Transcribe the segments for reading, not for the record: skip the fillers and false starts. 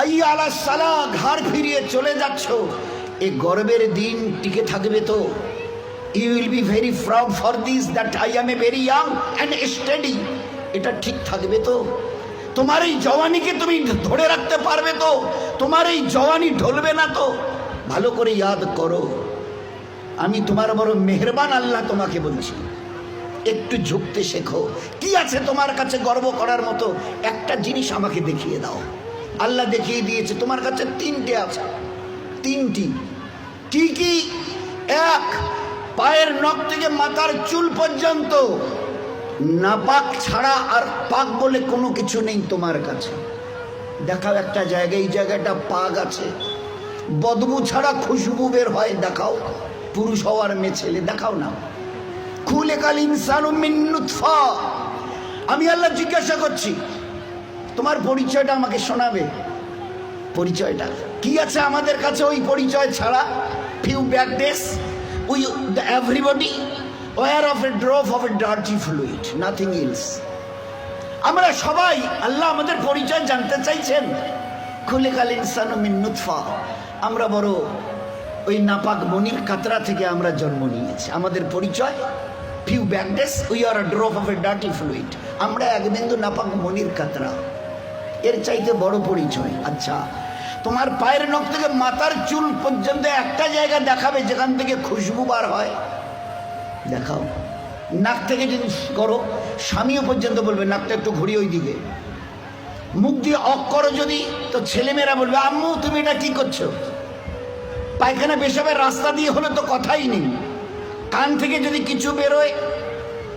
হাইয়া আলাস সালাহ, ঘাড় ফিরিয়ে চলে যাচ্ছ, এই গর্বের দিন টিকে থাকবে তো? You will be very proud for this that I am a very young and steady. এটা ঠিক থাকবে তো? তোমার এই জওয়ানিকে তুমি ধরে রাখতে পারবে তো? তোমার এই জওয়ানি ঢলবে না তো? ভালো করে ইয়াদ করো, আমি তোমার বড় মেহেরবান আল্লাহ তোমাকে বলছি, একটু ঝুঁকতে শেখো। কি আছে তোমার কাছে গর্ব করার মতো? একটা জিনিস আমাকে দেখিয়ে দাও। আল্লাহ দেখিয়ে দিয়েছে তোমার কাছে তিনটে আছে, তিনটি। কি কি? এক, পায়ের নখ থেকে মাথার চুল পর্যন্ত নাপাক ছাড়া আর পাক বলে কোনো কিছু নেই তোমার কাছে। দেখাও একটা জায়গায়, এই জায়গাটা পাক আছে, বদবু ছাড়া খুশবু বের হয়, দেখাও। পুরুষ হওয়ার মেয়ে ছেলে দেখাও না। খুলিকাল ইনসানু মিন নুতফা। আমি আল্লাহ জিজ্ঞাসা করছি, তোমার পরিচয়টা আমাকে শোনাবে। পরিচয়টা কি আছে আমাদের কাছে ওই পরিচয় ছাড়া? Few back days we everybody were of a drop of a dirty fluid, nothing else. আমরা সবাই, আল্লাহ আমাদের পরিচয় জানতে চাইছেন। খুলিকাল ইনসানু মিন নুতফা। আমরা বড় ওই নাপাক মনির কাতরা থেকে আমরা জন্ম নিয়েছি। আমাদের পরিচয় few back days we are a drop of a dirty fluid. আমরা এক বিন্দু নাপাক মনির কাতরা, এর চাইতে বড় পরিচয়। আচ্ছা, তোমার পায়ের নখ থেকে মাথার চুল পর্যন্ত একটা জায়গা দেখাবে যেখান থেকে খুশবু বার হয়, দেখাও। নাক থেকে যদি করো, স্বামীও পর্যন্ত বলবে নাকটা একটু ঘুরিয়ে ওই দিকে। মুখ দিয়ে অক করো যদি, তো ছেলেমেয়েরা বলবে আম্মু তুমি এটা কি করছো? পায়খানা পেশাবের রাস্তা দিয়ে হলে তো কথাই নেই। কান থেকে যদি কিছু বেরোয়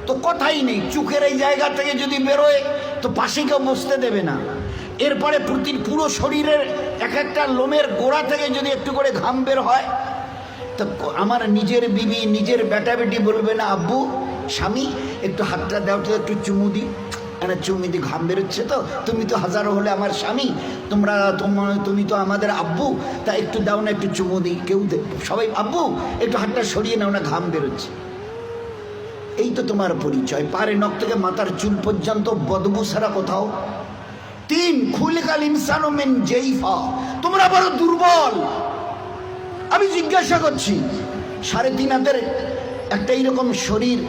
তো কথাই নেই। চোখের এই জায়গা থেকে যদি বেরোয় তো পাশে কেউ বসতে দেবে না। এরপরে পুরো শরীরের এক একটা লোমের গোড়া থেকে যদি একটু করে ঘাম বের হয়, তো আমার নিজের বিবি, নিজের বেটা বেটি বলবে না আব্বু, স্বামী একটু হাতটা দাও তো, একটু চুমু দিই। চুমু দি, ঘাম বেরোচ্ছে তো, তুমি তো হাজারো হলে আমার স্বামী, তুমি তো আমাদের আব্বু, তা একটু দাও না, একটু চুমু দিই। কেউ সবাই আব্বু একটু হাতটা সরিয়ে নাও না, ঘাম বেরোচ্ছে। এই তো তোমার পরিচয়। পারে নখ থেকে মাথার চুল পর্যন্ত বদবু ছাড়া কোথাও। তিন, খুলিকাল ইনসানু মিন জাইফা। তোমরা বড় দুর্বল। আমি জিজ্ঞাসা করছি, 3.5 হাতের একটা এইরকম শরীর,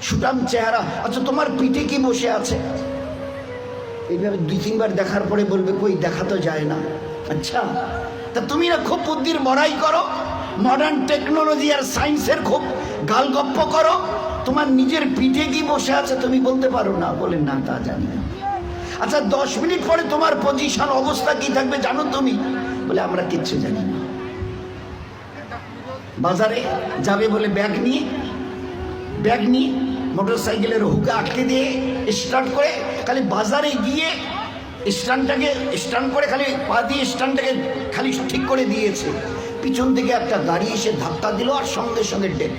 সুটাম চেহারা, আচ্ছা তোমার পিঠে কি বসে আছে? এইভাবে 2-3 বার দেখার পরে বলবে কই, দেখা তো যায় না। আচ্ছা, তা তুমি না খুব বুদ্ধির বড়াই করো, মডার্ন টেকনোলজি আর সায়েন্সের খুব গালগপ্প করো, তোমার নিজের পিঠে কি বসে আছে তুমি বলতে পারো না? বলে না, তা জানি না। আচ্ছা 10 মিনিট পরে তোমার পজিশন, অবস্থা কি থাকবে জানো তুমি? বলে আমরা কিচ্ছু জানি না। বাজারে যাবে বলে ব্যাগ নিয়ে মোটর সাইকেলের হুকে আটকে দিয়ে স্টার্ট করে, খালি বাজারে গিয়ে স্ট্যান্ড করে খালি পা দিয়ে স্ট্যান্ডটাকে খালি ঠিক করে দিয়েছে, পিছন থেকে একটা গাড়ি এসে ধাক্কা দিল আর সঙ্গে সঙ্গে ডেথ।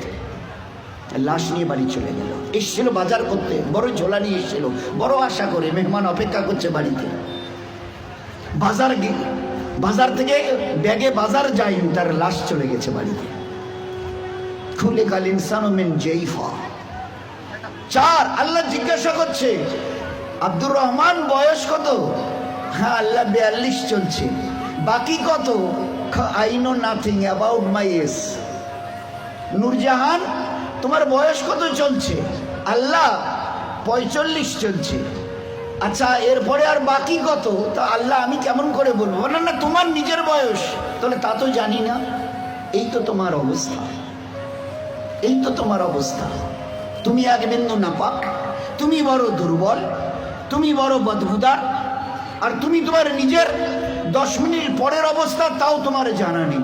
লাশ নিয়ে বাড়ি চলে গেল। এসছিল বাজার করতে, বড় ঝোলা নিয়ে এসছিল, বড় আশা করে মেহমান অপেক্ষা করছে বাড়িতে। বাজার থেকে ব্যাগে বাজার যায়নি, তার লাশ চলে গেছে বাড়িতে। খুলিকাল ইনসানু মিন জাইফা। 4, আল্লাহ জিজ্ঞাসা করছে আব্দুর রহমান বয়স কত? হ্যাঁ আল্লাহ 42 চলছে। বাকি কত? I know nothing about my age. Nurjahan তোমার বয়স কত চলছে? আল্লাহ 45 চলছে। আচ্ছা এরপরে আর বাকি কত? তা আল্লাহ আমি কেমন করে বলবো? না না, তোমার নিজের বয়স। তাহলে তা তো জানি না। এই তো তোমার অবস্থা, এই তো তোমার অবস্থা। তুমি এক বিন্দু নাপাক, তুমি বড় দুর্বল, তুমি বড় বদবুদার, আর তুমি তোমার নিজের 10 মিনিট পরের অবস্থা তাও তোমার জানা নেই।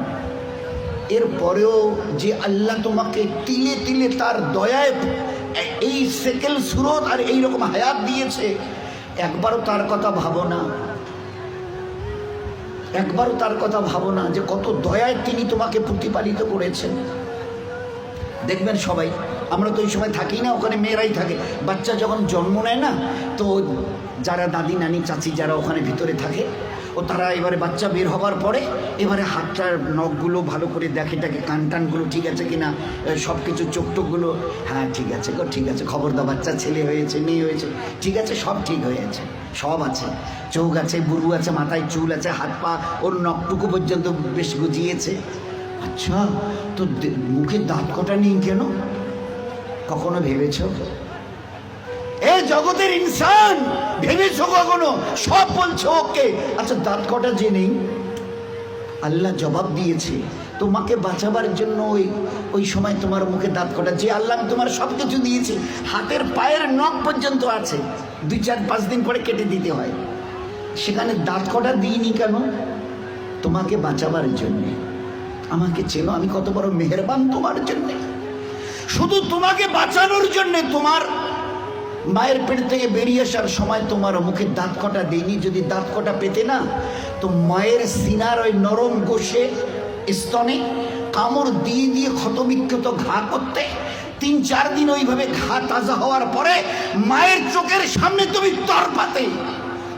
এরপরেও যে আল্লাহ তোমাকে তিলে তিলে তার দয়ায় এই সেকেল সুরত আর এইরকম হায়াত দিয়েছে, একবারও তার কথা ভাবো না। একবারও তার কথা ভাবো না যে কত দয়ায় তিনি তোমাকে প্রতিপালিত করেছেন। দেখবেন সবাই, আমরা তো ওই সময় থাকি না, ওখানে মেয়েরাই থাকে। বাচ্চা যখন জন্ম নেয় না, তো যারা দাদি নানি চাচি যারা ওখানে ভিতরে থাকে, ও তারা এবারে বাচ্চা বের হবার পরে এবারে হাতটার নখগুলো ভালো করে দেখে টাকে, কান টানগুলো ঠিক আছে কিনা, সব কিছু চোখ টোকগুলো, হ্যাঁ ঠিক আছে গো ঠিক আছে, খবর দাও বাচ্চা ছেলে হয়েছে মেয়ে হয়েছে, ঠিক আছে সব ঠিক হয়েছে, সব আছে, চোখ আছে, বুরু আছে, মাথায় চুল আছে, হাত পা ওর নখটুকু পর্যন্ত বেশ গুজিয়েছে। আচ্ছা তো মুখে দাঁত কটা নেই কেন? কখনো ভেবেছ? এ জগতের ইনসান ভেবেছো কখনো? সব বলছো ওকে, আচ্ছা দাঁত কটা যে নেই? আল্লাহ জবাব দিয়েছে তোমাকে বাঁচাবার জন্য ওই সময় তোমার মুখে দাঁত কটা, যে আল্লাহ তোমার সব কিছু দিয়েছে, হাতের পায়ের নখ পর্যন্ত আছে, 2-4-5 দিন পরে কেটে দিতে হয়, সেখানে দাঁত কটা দিইনি কেন? তোমাকে বাঁচাবার জন্যে। আমাকে চেনো আমি কত বড় মেহেরবান তোমার জন্যে, শুধু তোমাকে বাঁচানোর জন্যে। তোমার মায়ের পেট থেকে বেরিয়ে আসার সময় তোমার মুখে দাঁত কটা দেয়নি, যদি দাঁত কটা পেতে না তো মায়ের সিনার ওই নরম গোশে স্তনে কামড় দিয়ে দিয়ে ক্ষতবিক্ষত ঘা করতে, 3-4 দিন ওইভাবে ঘা তাজা হওয়ার পরে মায়ের চোখের সামনে তুমি তরপাতে,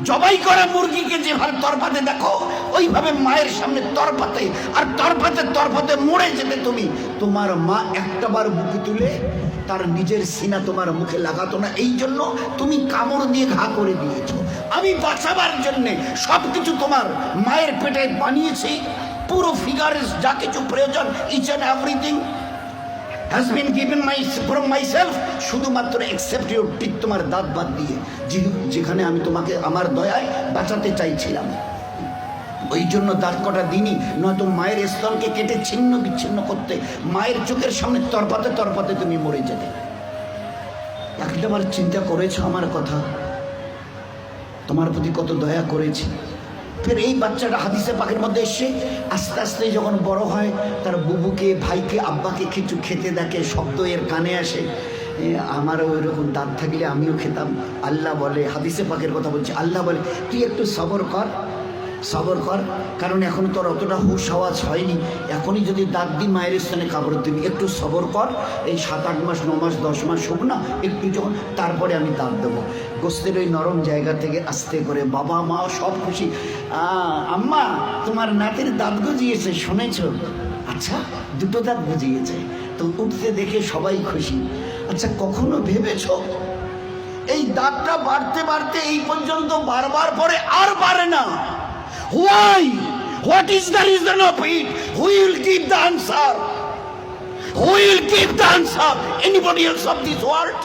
জবাই করা মুরগিকে যেভাবে তরপাতে দেখো ওইভাবে মায়ের সামনে তরপাতে, আর তরপাতে তরপাতে মরে যেতে তুমি। তোমার মা একটাবার বুকে তুলে তার নিজের সিনা তোমার মুখে লাগাতো না, এই জন্য তুমি কামড় দিয়ে ঘা করে দিয়েছো। আমি বাঁচাবার জন্যে সব কিছু তোমার মায়ের পেটে বানিয়েছি, পুরো ফিগারের যা কিছু প্রয়োজন, each and everything has been given from myself, শুধুমাত্র except your teeth, তোমার দাঁত বাদ দিয়ে, যেখানে আমি তোমাকে আমার দয়ায় বাঁচাতে চাইছিলাম, ওই জন্য দাঁত কটা দিনই, নয়তো মায়ের স্তনকে কেটে ছিন্ন বিচ্ছিন্ন করতে, মায়ের চোখের সামনে তরপাতে তরপাতে তুমি মরে যেতে। একটাবার চিন্তা করেছো আমার কথা? তোমার প্রতি কত দয়া করেছি। ফের এই বাচ্চাটা হাদিসে পাকের মধ্যে এসে আস্তে আস্তে যখন বড় হয়, তার বুবুকে, ভাইকে, আব্বাকে কিছু খেতে দেখে, শব্দ এর কানে আসে, আমারও ওই রকম দাঁত থাকলে আমিও খেতাম। আল্লাহ বলে, হাদিসে পাকের কথা বলছে, আল্লাহ বলে তুই একটু সবর কর, সবর কর, কারণ এখন তোর অতটা হুশ আওয়াজ হয়নি, এখনই যদি দাঁত দি মায়ের স্থানে কাপড় দিবি, একটু সবর কর, এই 7-8 মাস 9 মাস 10 মাস হোক না, একটু যখন, তারপরে আমি দাঁত দেবো। গোস্তের ওই নরম জায়গা থেকে আস্তে করে বাবা মা সব খুশি, আম্মা তোমার নাতির দাঁত গজিয়েছে শুনেছ? আচ্ছা 2টো দাঁত গজিয়েছে, তো উঠতে দেখে সবাই খুশি। আচ্ছা কখনো ভেবেছ এই দাঁতটা বাড়তে বাড়তে এই পর্যন্ত বারবার পরে আর বাড়ে না? Why? What is the reason of it? Who will give the answer? Who will give the answer? Anybody else of this world?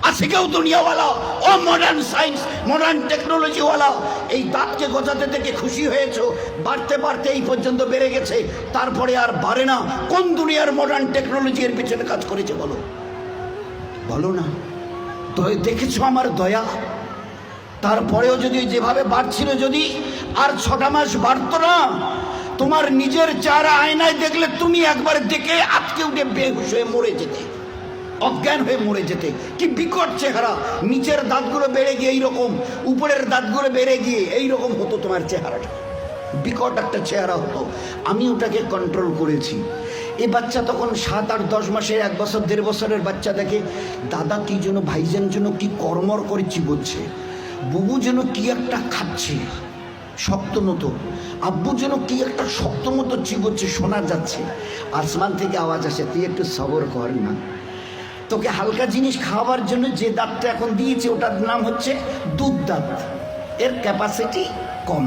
আছে কেউ দুনিয়াওয়ালা ও মডার্ন সায়েন্স মডার্ন টেকনোলজিওয়ালা এই দাঁতকে গজাতে থেকে খুশি হয়েছো? বাড়তে বাড়তে এই পর্যন্ত বেড়ে গেছে, তারপরে আর বাড়ে না। কোন দুনিয়ার মডার্ন টেকনোলজি এর পিছনে কাজ করেছে বলো? বলো না। দেখেছো আমার দয়া? তারপরেও যদি যেভাবে বাড়ছিল, যদি আর 6টা মাস বাড়তো না, তোমার নিজের চেহারা আয়নায় দেখলে তুমি একবার দেখে আটকে উঠে বেহুশ হয়ে মরে যেতে, অজ্ঞান হয়ে মরে যেতে। কি বিকট চেহারা, নিচের দাঁতগুলো বেড়ে গিয়ে এইরকম, উপরের দাঁতগুলো বেড়ে গিয়ে এইরকম হতো তোমার চেহারাটা, বিকট একটা চেহারা হতো। আমি ওটাকে কন্ট্রোল করেছি। এই বাচ্চা তখন 7-8 10 মাসের, 1 বছর 1.5 বছরের বাচ্চা দেখে দাদা কি যেন, ভাইজান যেন কি কর্মর করে চিবোচ্ছে, বুবু যেন কি একটা খাচ্ছে শক্ত মতো, আব্বু যেন কি একটা শক্ত মতো চিবোচ্ছে, শোনা যাচ্ছে। আসমান থেকে আওয়াজ আসে, তুই একটু সবর কর না, তোকে হালকা জিনিস খাওয়াবার জন্য যে দাঁতটা এখন দিয়েছে ওটার নাম হচ্ছে দুধ দাঁত, এর ক্যাপাসিটি কম,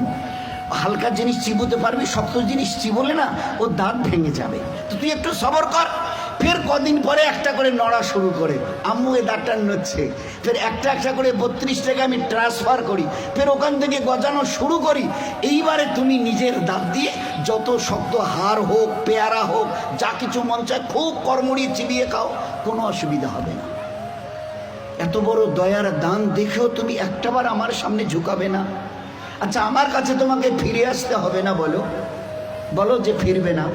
হালকা জিনিস চিবোতে পারবি, শক্ত জিনিস চিবোলে না ও দাঁত ভেঙে যাবে, তো তুই একটু সবর কর। ফের কদিন পরে একটা করে নড়া শুরু করে, আম্মু এ দাঁতটা নড়ছে, ফের একটা একটা করে 32 টাকা আমি ট্রান্সফার করি, ফের ওখান থেকে গজানো শুরু করি। এইবারে তুমি নিজের দাঁত দিয়ে যত শক্ত হাড় হোক, পেয়ারা হোক, যা কিছু মন চায় খুব কর্মড়িয়ে চিবিয়ে খাও, কোনো অসুবিধা হবে না। এত বড় দয়ার দান দেখেও তুমি একটাবার আমার সামনে ঝুঁকাবে না? আচ্ছা আমার কাছে তোমাকে ফিরে আসতে হবে না? বলো বলো যে ফিরবে না,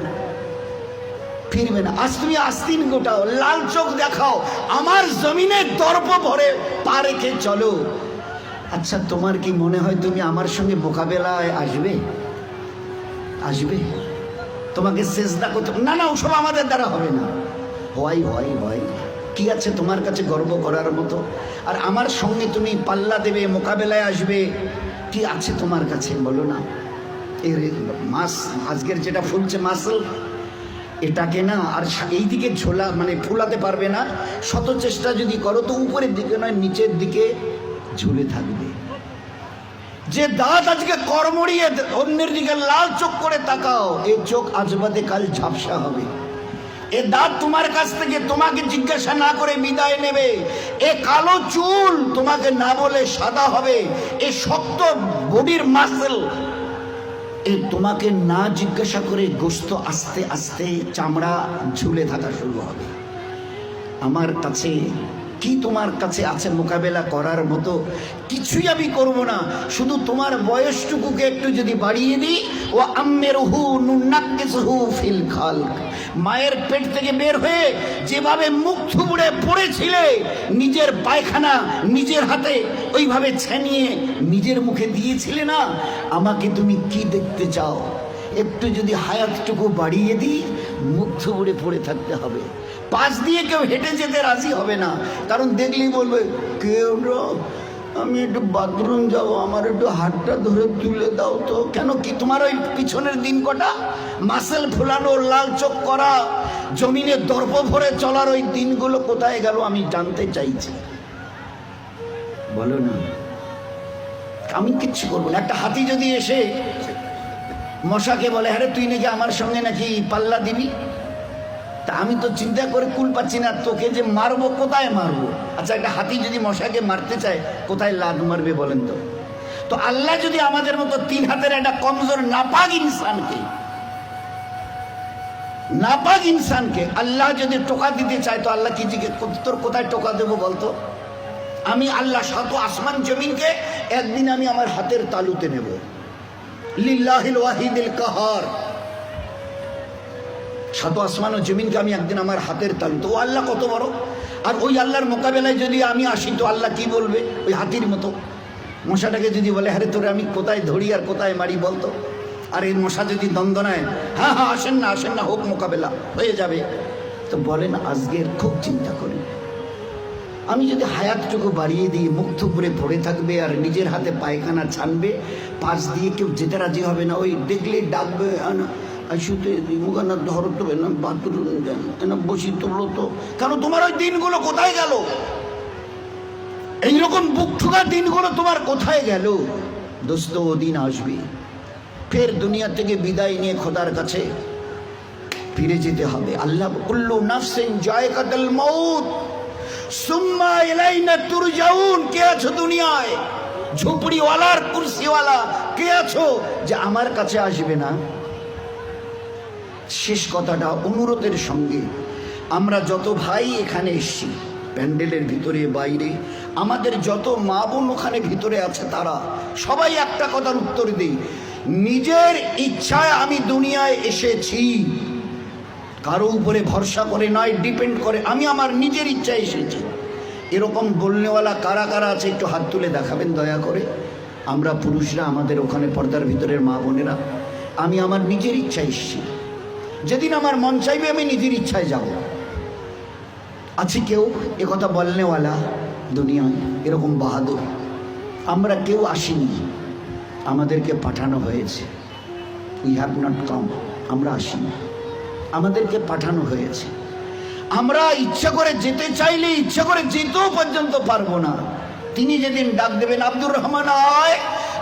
ফিরবে না। আজ তুমি আস্তিন গোটাও, লাল চোখ দেখাও, আমার জমিনে দর্প ভরে পা রেখে চলো। আচ্ছা তোমার কি মনে হয় তুমি আমার সঙ্গে মোকাবেলায় আসবে? আসবে? তোমাকে সেজদা করতে, না না ওসব আমাদের দ্বারা হবে না। হয় হয় হয়, কি আছে তোমার কাছে গর্ব করার মতো? আর আমার সঙ্গে তুমি পাল্লা দেবে, মোকাবেলায় আসবে, কি আছে তোমার কাছে বলো না? এর মাস আজকের যেটা ফুলছে মাসল, এটাকে না আর এই দিকে ঝোলা মানে ফুলাতে পারবে না। শত চেষ্টা যদি করো তো উপরের দিকে নয় নিচের দিকে ঝুলে থাকবে। যে দাঁত আজকে কর্মড়িয়ে অন্যের দিকে লাল চোখ করে তাকাও, এই চোখ আজ বাদে কাল ঝাপসা হবে। এ দাঁত তোমার কাছ থেকে তোমাকে জিজ্ঞাসা না করে বিদায় নেবে। এ কালো চুল তোমাকে না বলে সাদা হবে। এ শক্ত বডির মাসল এ তোমাকে না জিজ্ঞাসা করে গোস্ত আস্তে আস্তে চামড়া ঝুলে থাকা শুরু হবে। আমার কাছে কি তোমার কাছে আছে মোকাবেলা করার মতো? কিছুই আমি করব না, শুধু তোমার বয়সটুকুকে একটু যদি বাড়িয়ে দিই। ও আম্মেরহু নুনাক্কিসহু ফিল খালক, মায়ের পেট থেকে বের হয়ে যেভাবে মুখ থুবড়ে পড়েছিলে, নিজের পায়খানা নিজের হাতে ওইভাবে ছেনিয়ে নিজের মুখে দিয়েছিলে না, আমাকে তুমি কি দেখতে চাও? একটু যদি হায়াতটুকু বাড়িয়ে দিই, মুখ থুবড়ে পড়ে থাকতে হবে। পাশ দিয়ে কেউ হেঁটে যেতে রাজি হবে না, কারণ দেখলেই বলবে কেউ আমি একটু বাথরুম যাব, আমার একটু হাতটা ধরে তুলে দাও তো। কেন কি তোমার ওই পিছনের দিন কটা মাসেল ফুলানো, লাল চোখ করা, জমিনে দর্প ভরে চলার ওই দিনগুলো কোথায় গেল আমি জানতে চাইছি। বলো না, আমি কিচ্ছু করবো না। একটা হাতি যদি এসে মশাকে বলে আরে তুই নাকি আমার সঙ্গে নাকি পাল্লা দিবি, তা আমি তো চিন্তা করে কুল পাচ্ছি না, তোকে যে মারবো কোথায় মারবো। আচ্ছা, একটা হাতি যদি মশাকে মারতে চায় কোথায় লাদ মারবে বলেন তো? তো আল্লাহ যদি আমাদের মতো 3 হাতের একটা কমজোর নাপাক ইনসানকে আল্লাহ যদি টোকা দিতে চায়, তো আল্লাহ কি জিজ্ঞেস তোর কোথায় টোকা দেবো বলতো? আমি আল্লাহ 7 আসমান জমিনকে একদিন আমি আমার হাতের তালুতে নেব। লিল্লাহিল ওয়াহিদিল কাহার, 7 আসমান ও জমিনকে আমি একদিন আমার হাতের তালু। তো ও আল্লাহ কত বড়! আর ওই আল্লাহর মোকাবেলায় যদি আমি আসি, তো আল্লাহ কি বলবে? ওই হাতির মতো মশাটাকে যদি বলে আরে তোরে আমি কোথায় ধরি আর কোথায় মারি বলতো? আর এই মশা যদি দ্বন্দ্ব নেয়, হ্যাঁ হ্যাঁ আসেন না হোক, মোকাবেলা হয়ে যাবে। তো বলেন আজকের খুব চিন্তা করেন, আমি যদি হায়াতটুকু বাড়িয়ে দিই, মুখ থুবড়ে পড়ে থাকবে আর নিজের হাতে পায়খানা ছানবে, পাশ দিয়ে কেউ যেতে রাজি হবে না। ওই দেখলে ডাকবে শুতে মুখানা ধরো তো না, বাথরুম দেন বসি তোলো তো। কেন তোমার ওই দিনগুলো কোথায় গেল? এইরকম বুক ঠুকা দিনগুলো তোমার কোথায় গেল? দোস্ত, ও দিন আসবে, ফের দুনিয়া থেকে বিদায় নিয়ে খোদার কাছে ফিরে যেতে হবে। আল্লাহ কুল্লু নাফসিন যায়কাতুল মাউত সুম্মা ইলাইনা তুরজাউন। কে আছো দুনিয়ায়? ঝুপড়িওয়ালার কুরসিওয়ালা কে আছো যে আমার কাছে আসবে না? শেষ কথাটা অনুরোধের সঙ্গে, আমরা যত ভাই এখানে এসছি, প্যান্ডেলের ভিতরে বাইরে, আমাদের যত মা বোন ওখানে ভিতরে আছে, তারা সবাই একটা কথার উত্তর দিই, নিজের ইচ্ছায় আমি দুনিয়ায় এসেছি, কারো উপরে ভরসা করে নয়, ডিপেন্ড করে। আমি আমার নিজের ইচ্ছায় এসেছি। এরকম বলনেওয়ালা কারা কারা আছে একটু হাত তুলে দেখাবেন দয়া করে। আমরা পুরুষরা, আমাদের ওখানে পর্দার ভিতরের মা বোনেরা, আমি আমার নিজের ইচ্ছায় এসেছি, যেদিন আমার মন চাইবে আমি নিজের ইচ্ছায় যাব। আছে কেউ একথা বলনেওয়ালা দুনিয়ায় এরকম বাহাদুর? আমরা কেউ আসিনি, আমাদেরকে পাঠানো হয়েছে। উই হ্যাভ নট কাম, আমরা আসিনি, আমাদেরকে পাঠানো হয়েছে। আমরা ইচ্ছা করে যেতে চাইলে ইচ্ছা করে যেতেও পর্যন্ত পারবো না। তিনি যেদিন ডাক দেবেন আব্দুর রহমান আয়,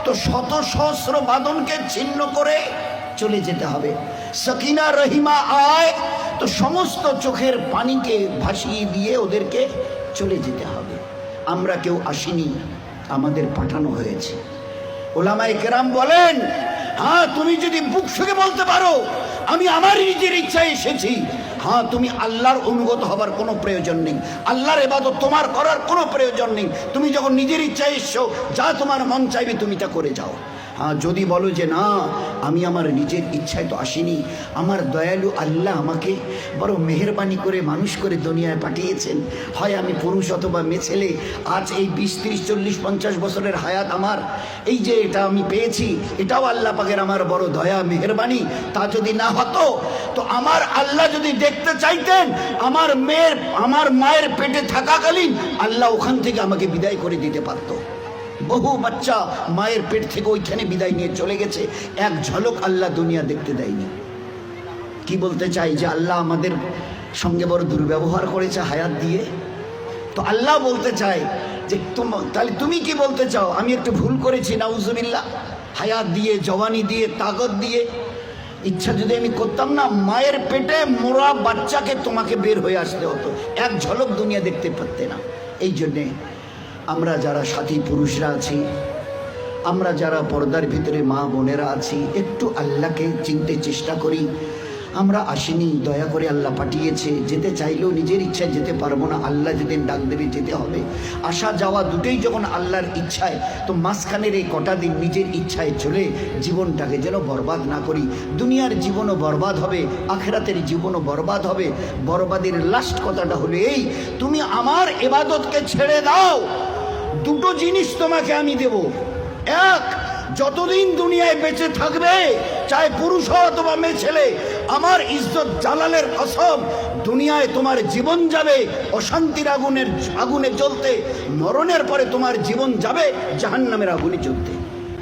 তো শত সহস্র বাঁধনকে ছিন্ন করে চলে যেতে হবে। সকিনা রহিমা আয়, তো সমস্ত চোখের পানিকে ভাসিয়ে দিয়ে ওদেরকে চলে যেতে হবে। আমরা কেউ আসিনি, আমাদের পাঠানো হয়েছে। ওলামায়ে কেরাম বলেন, হ্যাঁ তুমি যদি বুক ফুঁকে বলতে পারো আমি আমার নিজের ইচ্ছায় এসেছি, হ্যাঁ তুমি আল্লাহর অনুগত হবার কোনো প্রয়োজন নেই, আল্লাহর ইবাদত তোমার করার কোনো প্রয়োজন নেই। তুমি যখন নিজের ইচ্ছায় এসছো, যা তোমার মন চাইবে তুমি তা করে যাও। হ্যাঁ, যদি বলো যে না আমি আমার নিজের ইচ্ছায় তো আসিনি, আমার দয়ালু আল্লাহ আমাকে বড় মেহেরবানি করে মানুষ করে দুনিয়ায় পাঠিয়েছেন, হয় আমি পুরুষ অথবা মেয়ে ছেলে, আজ এই 20, 30, 40, 50 বছরের হায়াত আমার, এই যে এটা আমি পেয়েছি, এটাও আল্লাহ পাকের আমার বড় দয়া মেহেরবানি। তা যদি না হতো, তো আমার আল্লাহ যদি দেখতে চাইতেন, আমার মায়ের পেটে থাকাকালীন আল্লাহ ওখান থেকে আমাকে বিদায় করে দিতে পারতো। বহু বাচ্চা মায়ের পেট থেকে ওইখানে বিদায় নিয়ে চলে গেছে, এক ঝলক আল্লাহ দুনিয়া দেখতে দেয়নি। কি বলতে চাই যে আল্লাহ আমাদের সঙ্গে বড় দুর্ব্যবহার করেছে হায়াত দিয়ে। তো আল্লাহ বলতে চায় যে তাহলে তুমি কি বলতে চাও আমি একটু ভুল করেছি নাউজুবিল্লাহ? হায়াত দিয়ে, জওয়ানি দিয়ে, তাকত দিয়ে, ইচ্ছা যদি আমি করতাম না, মায়ের পেটে মোরা বাচ্চাকে তোমাকে বের হয়ে আসতে হতো, এক ঝলক দুনিয়া দেখতে পারতে না। এই জন্যে আমরা যারা সাথী পুরুষরা আছি, আমরা যারা পর্দার ভিতরে মা বোনেরা আছি, একটু আল্লাহকে চিনতে চেষ্টা করি। আমরা আসিনি, দয়া করে আল্লাহ পাঠিয়েছে। যেতে চাইলেও নিজের ইচ্ছায় যেতে পারবো না, আল্লাহ যেদিন ডাক দেবে যেতে হবে। আসা যাওয়া দুটোই যখন আল্লাহর ইচ্ছায়, তো মাঝখানের এই কটা দিন নিজের ইচ্ছায় চলে জীবনটাকে যেন বরবাদ না করি। দুনিয়ার জীবনও বরবাদ হবে, আখেরাতের জীবনও বরবাদ হবে। বরবাদের লাস্ট কথাটা হলো এই, তুমি আমার ইবাদতকে ছেড়ে দাও, দুটো জিনিস তোমাকে আমি দেব। এক, যতদিন দুনিয়ায় বেঁচে থাকবে, চাहे পুরুষ হও অথবা মেয়ে ছেলে, আমার ইজ্জত জালালের কসম, দুনিয়ায় তোমার জীবন যাবে অশান্তির আগুনে জ্বলতে, মরণের পরে তোমার জীবন যাবে জাহান্নামের আগুনে জ্বলতে।